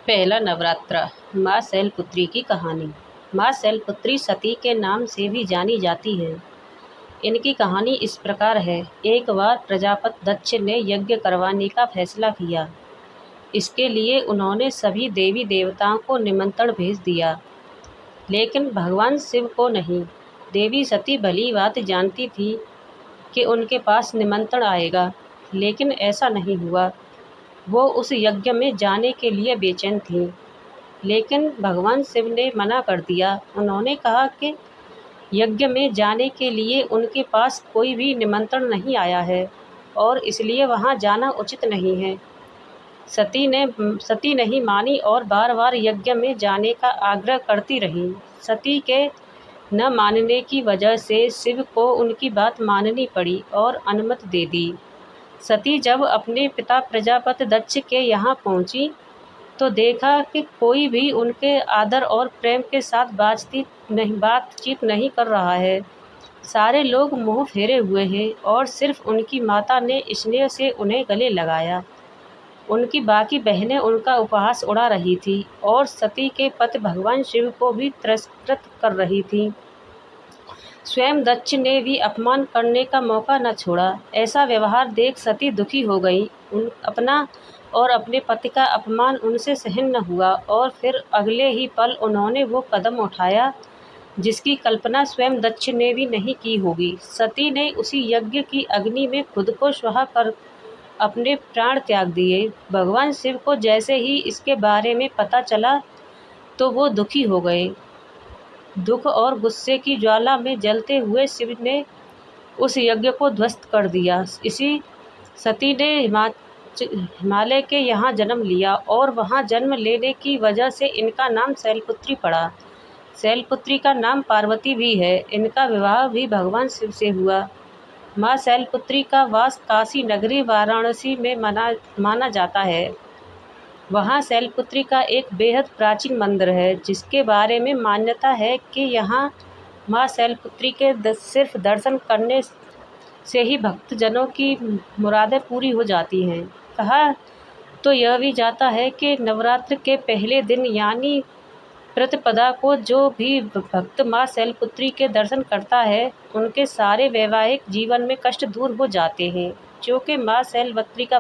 पहला नवरात्र। माँ शैलपुत्री की कहानी। माँ शैलपुत्री सती के नाम से भी जानी जाती हैं। इनकी कहानी इस प्रकार है। एक बार प्रजापति दक्ष ने यज्ञ करवाने का फैसला किया। इसके लिए उन्होंने सभी देवी देवताओं को निमंत्रण भेज दिया, लेकिन भगवान शिव को नहीं। देवी सती भली बात जानती थी कि उनके पास निमंत्रण आएगा, लेकिन ऐसा नहीं हुआ। वो उस यज्ञ में जाने के लिए बेचैन थीं, लेकिन भगवान शिव ने मना कर दिया। उन्होंने कहा कि यज्ञ में जाने के लिए उनके पास कोई भी निमंत्रण नहीं आया है और इसलिए वहां जाना उचित नहीं है। सती नहीं मानी और बार बार यज्ञ में जाने का आग्रह करती रही। सती के न मानने की वजह से शिव को उनकी बात माननी पड़ी और अनुमति दे दी। सती जब अपने पिता प्रजापति दक्ष के यहाँ पहुँची तो देखा कि कोई भी उनके आदर और प्रेम के साथ बातचीत नहीं कर रहा है। सारे लोग मुंह फेरे हुए हैं और सिर्फ उनकी माता ने स्नेह से उन्हें गले लगाया। उनकी बाकी बहनें उनका उपहास उड़ा रही थी और सती के पति भगवान शिव को भी तिरस्कृत कर रही थी। स्वयं दक्ष ने भी अपमान करने का मौका न छोड़ा। ऐसा व्यवहार देख सती दुखी हो गई। अपना और अपने पति का अपमान उनसे सहन न हुआ और फिर अगले ही पल उन्होंने वो कदम उठाया जिसकी कल्पना स्वयं दक्ष ने भी नहीं की होगी। सती ने उसी यज्ञ की अग्नि में खुद को स्वाहा कर अपने प्राण त्याग दिए। भगवान शिव को जैसे ही इसके बारे में पता चला तो वो दुखी हो गए। दुख और गुस्से की ज्वाला में जलते हुए शिव ने उस यज्ञ को ध्वस्त कर दिया। इसी सती ने हिमालय के यहाँ जन्म लिया और वहाँ जन्म लेने की वजह से इनका नाम शैलपुत्री पड़ा। शैलपुत्री का नाम पार्वती भी है। इनका विवाह भी भगवान शिव से हुआ। माँ शैलपुत्री का वास काशी नगरी वाराणसी में माना जाता है। वहाँ शैलपुत्री का एक बेहद प्राचीन मंदिर है, जिसके बारे में मान्यता है कि यहाँ माँ शैलपुत्री के सिर्फ दर्शन करने से ही भक्तजनों की मुरादें पूरी हो जाती हैं। कहा तो यह भी जाता है कि नवरात्र के पहले दिन यानी प्रतिपदा को जो भी भक्त माँ शैलपुत्री के दर्शन करता है, उनके सारे वैवाहिक जीवन में कष्ट दूर हो जाते हैं, जो कि माँ शैलपुत्री का